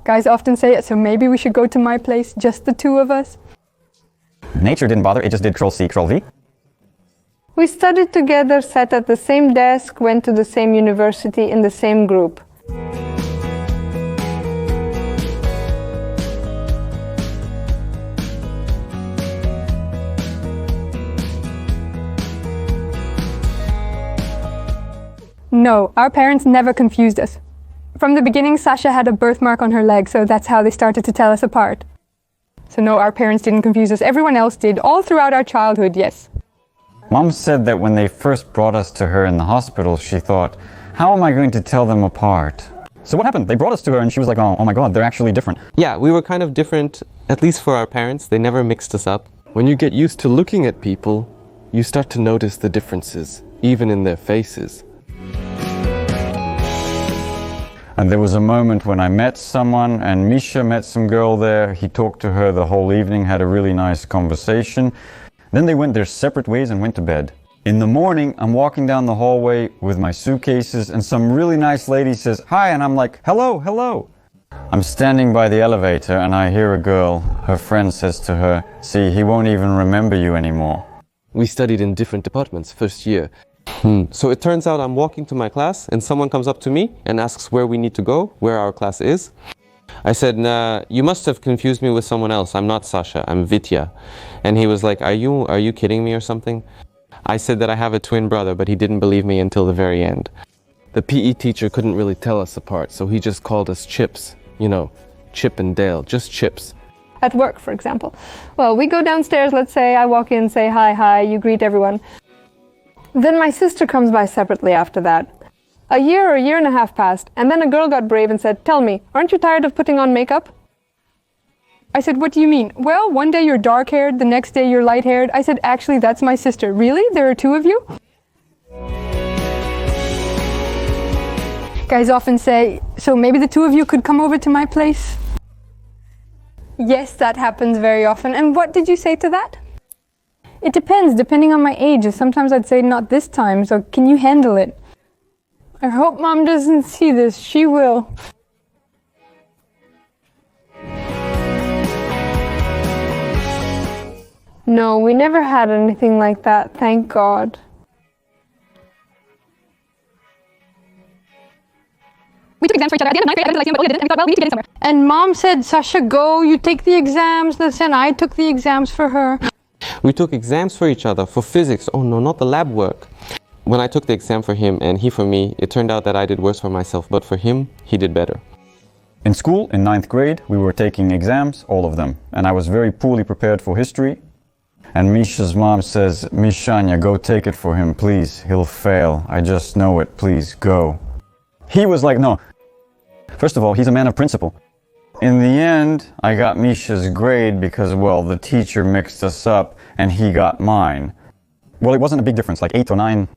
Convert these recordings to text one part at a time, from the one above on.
Guys often say, so maybe we should go to my place, just the two of us. Nature didn't bother, it just did Ctrl-C, Ctrl-V. We studied together, sat at the same desk, went to the same university in the same group. No, our parents never confused us. From the beginning, Sasha had a birthmark on her leg, so that's how they started to tell us apart. So no, our parents didn't confuse us. Everyone else did, all throughout our childhood, yes. Mom said that when they first brought us to her in the hospital, she thought, how am I going to tell them apart? So what happened? They brought us to her and she was like, oh my God, they're actually different. Yeah, we were kind of different, at least for our parents. They never mixed us up. When you get used to looking at people, you start to notice the differences, even in their faces. And there was a moment when I met someone and Misha met some girl there. He talked to her the whole evening, had a really nice conversation. Then they went their separate ways and went to bed. In the morning, I'm walking down the hallway with my suitcases and some really nice lady says, hi, and I'm like, hello, hello. I'm standing by the elevator and I hear a girl. Her friend says to her, see, he won't even remember you anymore. We studied in different departments first year. So it turns out I'm walking to my class and someone comes up to me and asks where we need to go, where our class is. I said, nah, you must have confused me with someone else. I'm not Sasha, I'm Vitya. And he was like, are you kidding me or something? I said that I have a twin brother, but he didn't believe me until the very end. The PE teacher couldn't really tell us apart, so he just called us Chips. You know, Chip and Dale, just Chips. At work, for example. Well, we go downstairs, let's say, I walk in, say hi, you greet everyone. Then my sister comes by separately after that. A year or a year and a half passed, and then a girl got brave and said, tell me, aren't you tired of putting on makeup? I said, what do you mean? Well, one day you're dark-haired, the next day you're light-haired. I said, actually, that's my sister. Really? There are two of you? Guys often say, so maybe the two of you could come over to my place? Yes, that happens very often. And what did you say to that? It depends, depending on my age. Sometimes I'd say, not this time, so can you handle it? I hope Mom doesn't see this. She will. No, we never had anything like that, thank God. We took exams for each other. At the end of 9th grade, I didn't like him, but we didn't. And we thought, well, we need to get in somewhere. And Mom said, Sasha, go, you take the exams. Then I took the exams for her. We took exams for each other, for physics. Oh no, not the lab work. When I took the exam for him and he for me, it turned out that I did worse for myself, but for him, he did better. In school, in 9th grade, we were taking exams, all of them. And I was very poorly prepared for history. And Misha's mom says, Mishanya, go take it for him, please. He'll fail. I just know it. Please, go. He was like, no. First of all, he's a man of principle. In the end, I got Misha's grade because, well, the teacher mixed us up and he got mine. Well, it wasn't a big difference, like 8 or 9.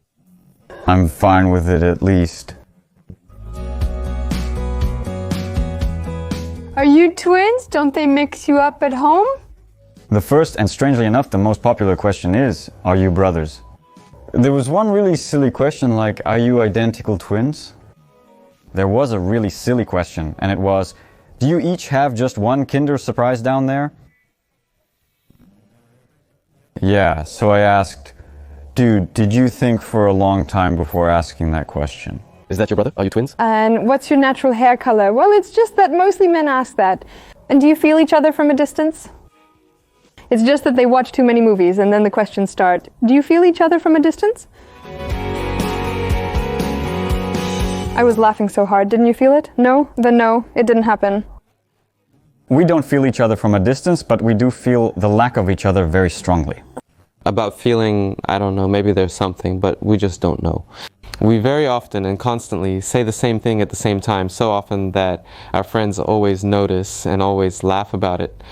I'm fine with it at least. Are you twins? Don't they mix you up at home? The first, and strangely enough, the most popular question is, are you brothers? There was one really silly question like, are you identical twins? There was a really silly question, and it was, do you each have just one Kinder Surprise down there? Yeah, so I asked, dude, did you think for a long time before asking that question? Is that your brother? Are you twins? And what's your natural hair color? Well, it's just that mostly men ask that. And do you feel each other from a distance? It's just that they watch too many movies and then the questions start. Do you feel each other from a distance? I was laughing so hard. Didn't you feel it? No? Then no, it didn't happen. We don't feel each other from a distance, but we do feel the lack of each other very strongly. About feeling, I don't know, maybe there's something, but we just don't know. We very often and constantly say the same thing at the same time, so often that our friends always notice and always laugh about it.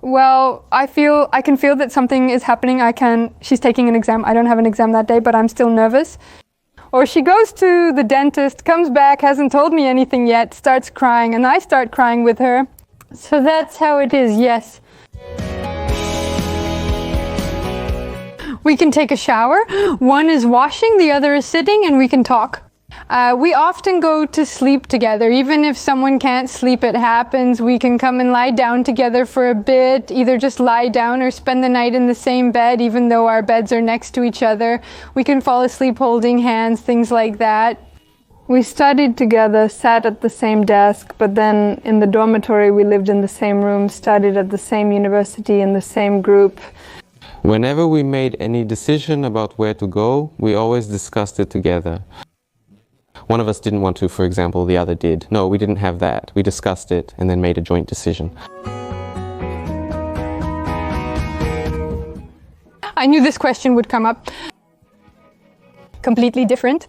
Well, I can feel that something is happening. She's taking an exam. I don't have an exam that day, but I'm still nervous. Or she goes to the dentist, comes back, hasn't told me anything yet, starts crying, and I start crying with her. So that's how it is, yes. We can take a shower. One is washing, the other is sitting, and we can talk. We often go to sleep together. Even if someone can't sleep, it happens. We can come and lie down together for a bit, either just lie down or spend the night in the same bed, even though our beds are next to each other. We can fall asleep holding hands, things like that. We studied together, sat at the same desk, but then in the dormitory we lived in the same room, studied at the same university, in the same group. Whenever we made any decision about where to go, we always discussed it together. One of us didn't want to, for example, the other did. No, we didn't have that. We discussed it and then made a joint decision. I knew this question would come up. Completely different.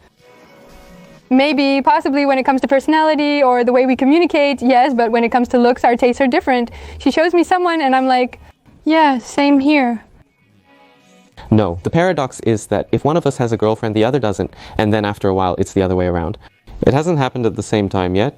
Maybe, possibly when it comes to personality or the way we communicate, yes, but when it comes to looks, our tastes are different. She shows me someone and I'm like, yeah, same here. No, the paradox is that if one of us has a girlfriend, the other doesn't, and then after a while, it's the other way around. It hasn't happened at the same time yet.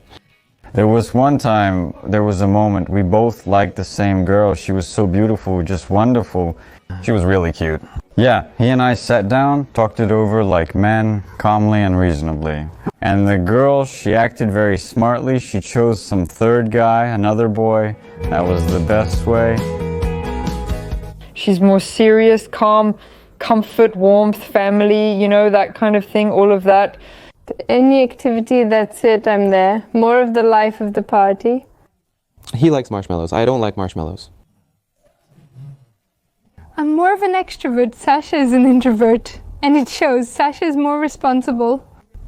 There was one time, there was a moment, we both liked the same girl. She was so beautiful, just wonderful. She was really cute. Yeah, he and I sat down, talked it over like men, calmly and reasonably. And the girl, she acted very smartly. She chose some third guy, another boy. That was the best way. She's more serious, calm, comfort, warmth, family, you know, that kind of thing, all of that. Any activity, that's it, I'm there. More of the life of the party. He likes marshmallows. I don't like marshmallows. I'm more of an extrovert. Sasha is an introvert. And it shows. Sasha is more responsible.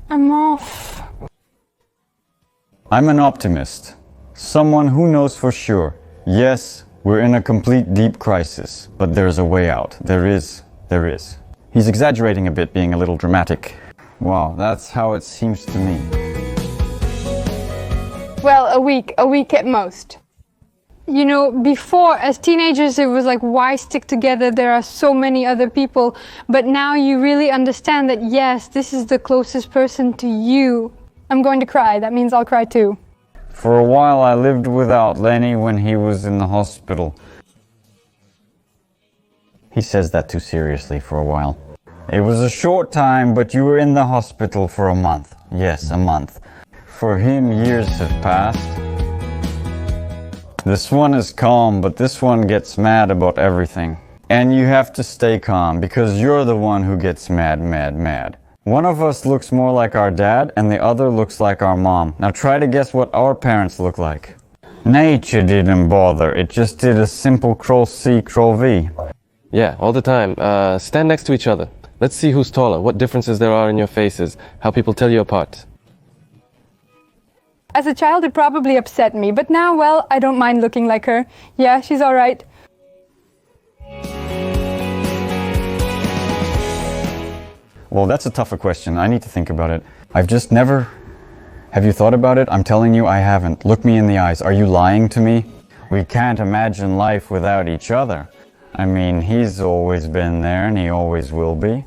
I'm off. I'm an optimist. Someone who knows for sure. Yes, we're in a complete deep crisis, but there's a way out. There is. He's exaggerating a bit, being a little dramatic. Wow, that's how it seems to me. Well, a week at most. You know, before, as teenagers, it was like, why stick together? There are so many other people. But now you really understand that, yes, this is the closest person to you. I'm going to cry. That means I'll cry too. For a while I lived without Lenny when he was in the hospital. He says that too seriously, for a while. It was a short time, but you were in the hospital for a month. Yes, a month. For him, years have passed. This one is calm, but this one gets mad about everything. And you have to stay calm, because you're the one who gets mad. One of us looks more like our dad, and the other looks like our mom. Now try to guess what our parents look like. Nature didn't bother, it just did a simple Ctrl-C, Ctrl-V. Yeah, all the time. Stand next to each other. Let's see who's taller, what differences there are in your faces, how people tell you apart. As a child, it probably upset me, but now, well, I don't mind looking like her. Yeah, she's all right. Well, that's a tougher question. I need to think about it. I've just never... Have you thought about it? I'm telling you, I haven't. Look me in the eyes. Are you lying to me? We can't imagine life without each other. I mean, he's always been there and he always will be.